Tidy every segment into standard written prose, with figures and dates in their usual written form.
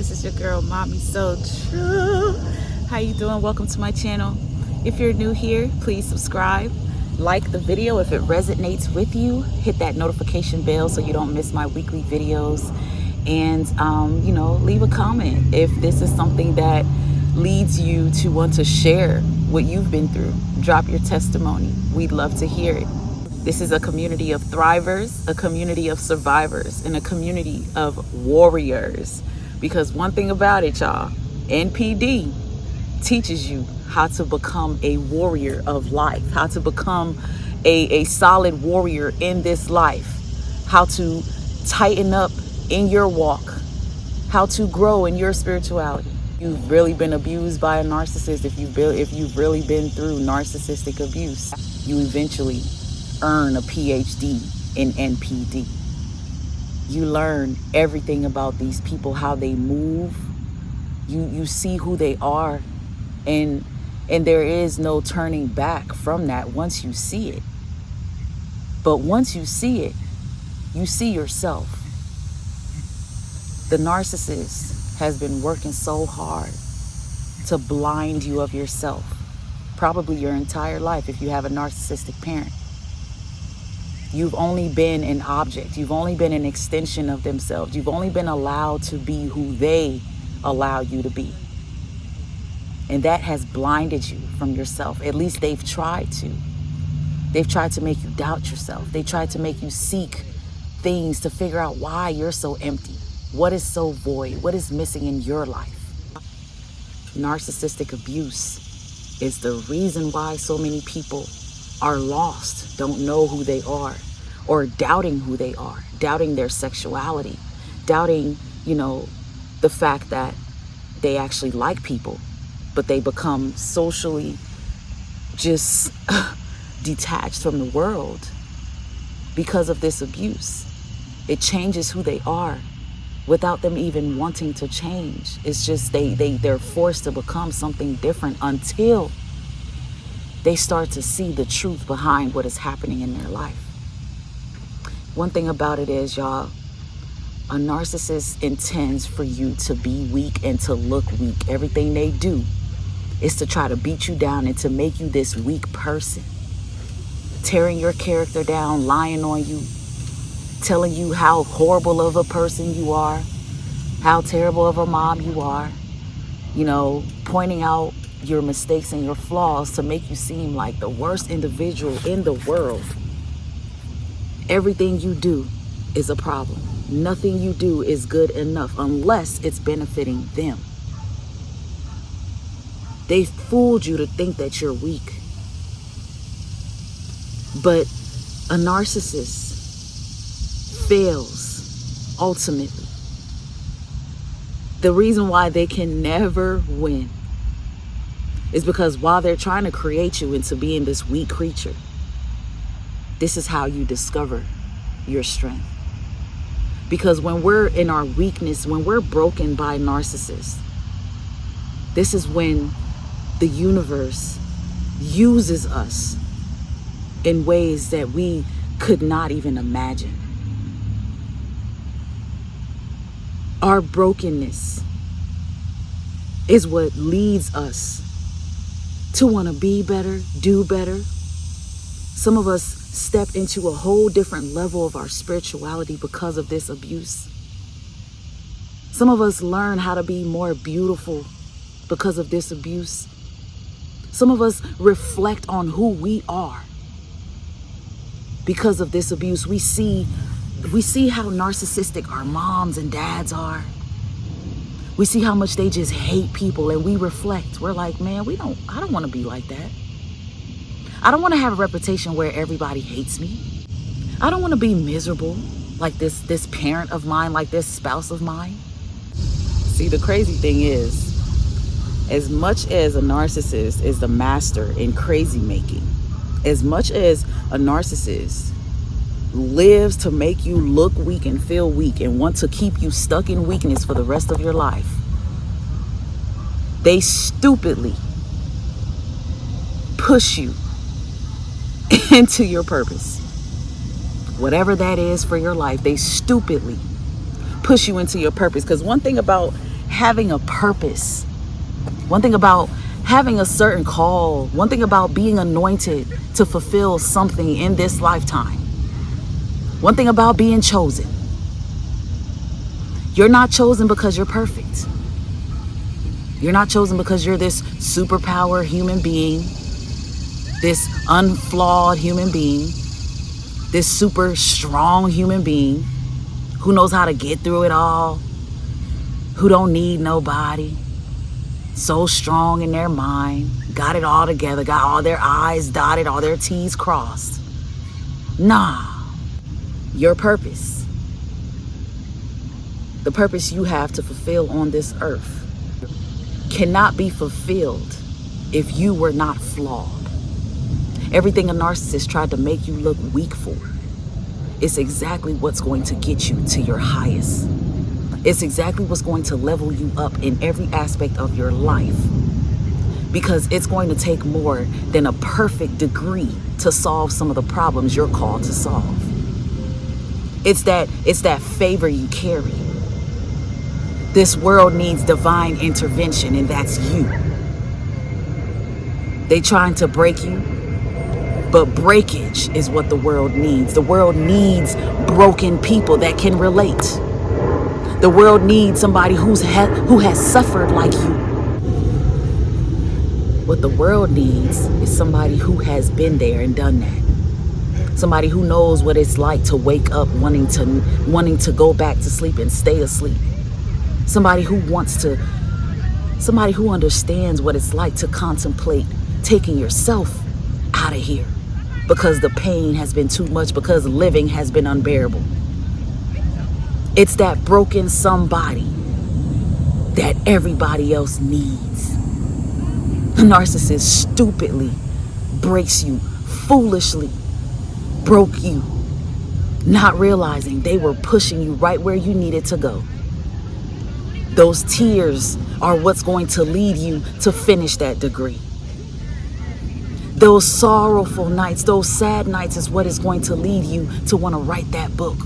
This is your girl, Mommy So True. How you doing? Welcome to my channel. If you're new here, please subscribe. Like the video if it resonates with you. Hit that notification bell so you don't miss my weekly videos. And, leave a comment if this is something that leads you to want to share what you've been through. Drop your testimony. We'd love to hear it. This is a community of thrivers, a community of survivors, and a community of warriors. Because one thing about it, y'all, NPD teaches you how to become a warrior of life, how to become a solid warrior in this life, how to tighten up in your walk, how to grow in your spirituality. You've really been abused by a narcissist, if you've really been through narcissistic abuse, you eventually earn a PhD in NPD. You learn everything about these people, how they move. You see who they are, and there is no turning back from that once you see it. But once you see it, you see yourself. The narcissist has been working so hard to blind you of yourself, probably your entire life if you have a narcissistic parent. You've only been an object. You've only been an extension of themselves. You've only been allowed to be who they allow you to be. And that has blinded you from yourself. At least they've tried to. They've tried to make you doubt yourself. They tried to make you seek things to figure out why you're so empty. What is so void? What is missing in your life? Narcissistic abuse is the reason why so many people are lost, don't know who they are, or doubting who they are, doubting their sexuality, doubting, the fact that they actually like people, but they become socially just detached from the world because of this abuse. It changes who they are without them even wanting to change. It's just they're forced to become something different until they start to see the truth behind what is happening in their life. One thing about it is, y'all, a narcissist intends for you to be weak and to look weak. Everything they do is to try to beat you down and to make you this weak person, tearing your character down, lying on you, telling you how horrible of a person you are, how terrible of a mom you are, pointing out your mistakes and your flaws to make you seem like the worst individual in the world. Everything you do is a problem. Nothing you do is good enough unless it's benefiting them. They fooled you to think that you're weak. But a narcissist fails ultimately. The reason why they can never win is because while they're trying to create you into being this weak creature, this is how you discover your strength. Because when we're in our weakness, when we're broken by narcissists, this is when the universe uses us in ways that we could not even imagine. Our brokenness is what leads us to want to be better, do better. Some of us stepped into a whole different level of our spirituality because of this abuse. Some of us learn how to be more beautiful because of this abuse. Some of us reflect on who we are because of this abuse. We see how narcissistic our moms and dads are. We see how much they just hate people, and we reflect. We're like, man, I don't want to be like that. I don't want to have a reputation where everybody hates me. I don't want to be miserable like this parent of mine, like this spouse of mine. See, the crazy thing is, as much as a narcissist is the master in crazy making, as much as a narcissist lives to make you look weak and feel weak and want to keep you stuck in weakness for the rest of your life, they stupidly push you into your purpose. Whatever that is for your life, they stupidly push you into your purpose. Because one thing about having a purpose. One thing about having a certain call. One thing about being anointed to fulfill something in this lifetime. One thing about being chosen. You're not chosen because you're perfect. You're not chosen because you're this superpower human being, this unflawed human being, this super strong human being who knows how to get through it all, who don't need nobody, so strong in their mind, got it all together, got all their I's dotted, all their T's crossed. Nah, your purpose, the purpose you have to fulfill on this earth, cannot be fulfilled if you were not flawed. Everything a narcissist tried to make you look weak for, it's exactly what's going to get you to your highest. It's exactly what's going to level you up in every aspect of your life. Because it's going to take more than a perfect degree to solve some of the problems you're called to solve. It's that favor you carry. This world needs divine intervention, and that's you. They trying to break you, but breakage is what the world needs. The world needs broken people that can relate. The world needs somebody who has suffered like you. What the world needs is somebody who has been there and done that. Somebody who knows what it's like to wake up wanting to go back to sleep and stay asleep. Somebody who understands what it's like to contemplate taking yourself out of here because the pain has been too much, because living has been unbearable. It's that broken somebody that everybody else needs. A narcissist stupidly breaks you, foolishly broke you, not realizing they were pushing you right where you needed to go. Those tears are what's going to lead you to finish that degree. Those sorrowful nights, those sad nights is what is going to lead you to want to write that book.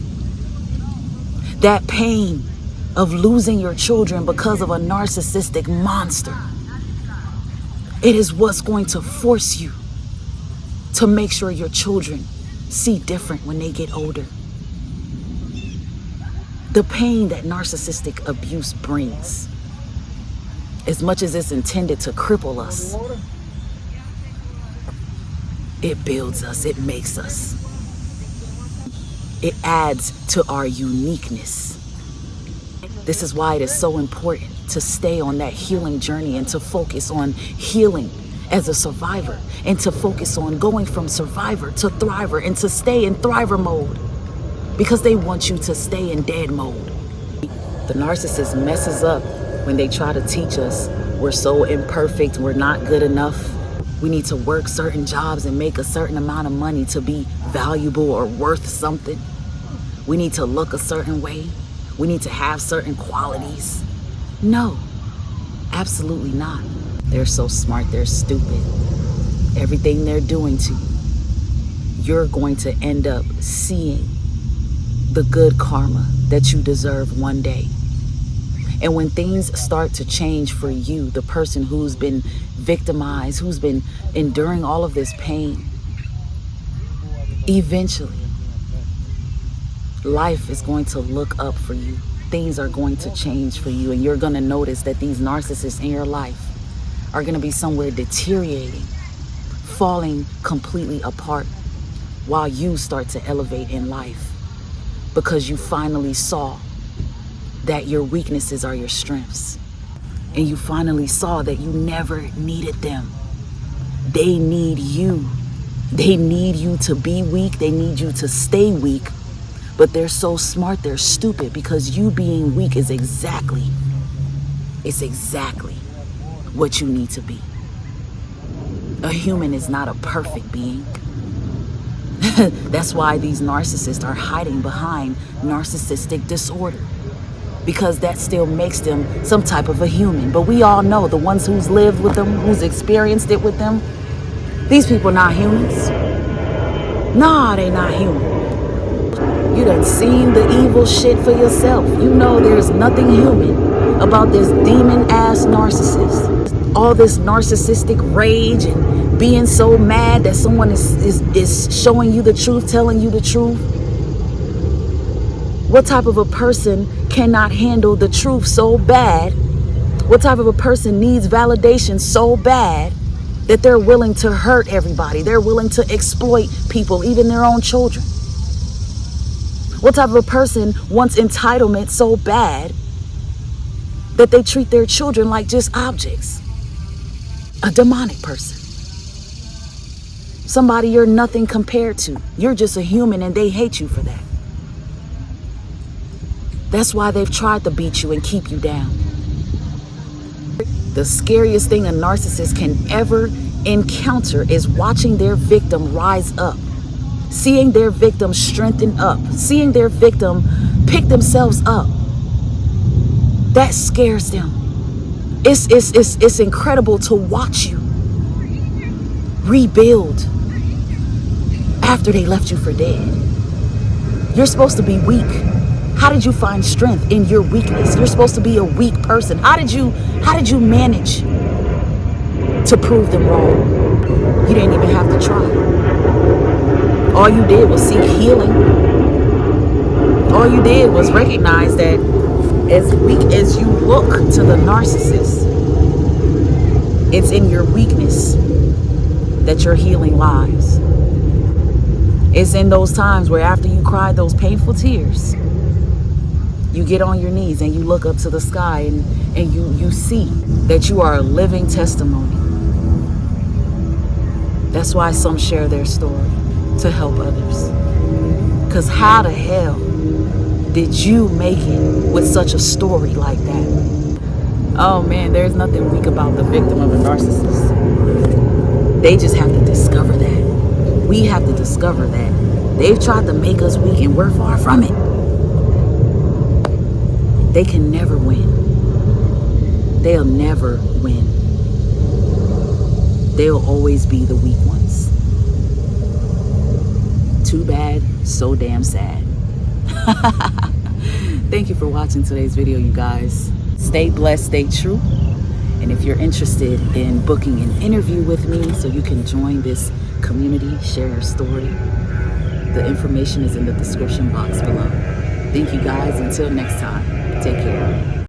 That pain of losing your children because of a narcissistic monster. It is what's going to force you to make sure your children see different when they get older. The pain that narcissistic abuse brings, as much as it's intended to cripple us, it builds us, it makes us. It adds to our uniqueness. This is why it is so important to stay on that healing journey and to focus on healing as a survivor and to focus on going from survivor to thriver and to stay in thriver mode. Because they want you to stay in dead mode. The narcissist messes up when they try to teach us we're so imperfect, we're not good enough. We need to work certain jobs and make a certain amount of money to be valuable or worth something. We need to look a certain way. We need to have certain qualities. No, absolutely not. They're so smart, they're stupid. Everything they're doing to you, you're going to end up seeing the good karma that you deserve one day. And when things start to change for you, the person who's been victimized, who's been enduring all of this pain, eventually life is going to look up for you. Things are going to change for you, and you're going to notice that these narcissists in your life are going to be somewhere deteriorating, falling completely apart, while you start to elevate in life. Because you finally saw that your weaknesses are your strengths. And you finally saw that you never needed them. They need you. They need you to be weak. They need you to stay weak. But they're so smart, they're stupid, because you being weak is exactly what you need to be. A human is not a perfect being. That's why these narcissists are hiding behind narcissistic disorder, because that still makes them some type of a human. But we all know, the ones who's lived with them, who's experienced it with them, these people not humans. Nah, they not human. You done seen the evil shit for yourself. You know there's nothing human about this demon-ass narcissist. All this narcissistic rage and being so mad that someone is showing you the truth, telling you the truth. What type of a person cannot handle the truth so bad? What type of a person needs validation so bad that they're willing to hurt everybody? They're willing to exploit people, even their own children. What type of a person wants entitlement so bad that they treat their children like just objects? A demonic person. Somebody you're nothing compared to. You're just a human and they hate you for that. That's why they've tried to beat you and keep you down. The scariest thing a narcissist can ever encounter is watching their victim rise up, seeing their victim strengthen up, seeing their victim pick themselves up. That scares them. It's incredible to watch you rebuild after they left you for dead. You're supposed to be weak. How did you find strength in your weakness? You're supposed to be a weak person. How did you manage to prove them wrong? You didn't even have to try. All you did was seek healing. All you did was recognize that as weak as you look to the narcissist, it's in your weakness that your healing lies. It's in those times where after you cried those painful tears, you get on your knees and you look up to the sky and you see that you are a living testimony. That's why some share their story, to help others. Because how the hell did you make it with such a story like that? Oh man, there's nothing weak about the victim of a narcissist. They just have to discover that. We have to discover that. They've tried to make us weak and we're far from it. They can never win. They'll never win. They'll always be the weak ones. Too bad, so damn sad. Thank you for watching today's video, you guys. Stay blessed, stay true. And if you're interested in booking an interview with me so you can join this community, share your story, the information is in the description box below. Thank you guys. Until next time, take care.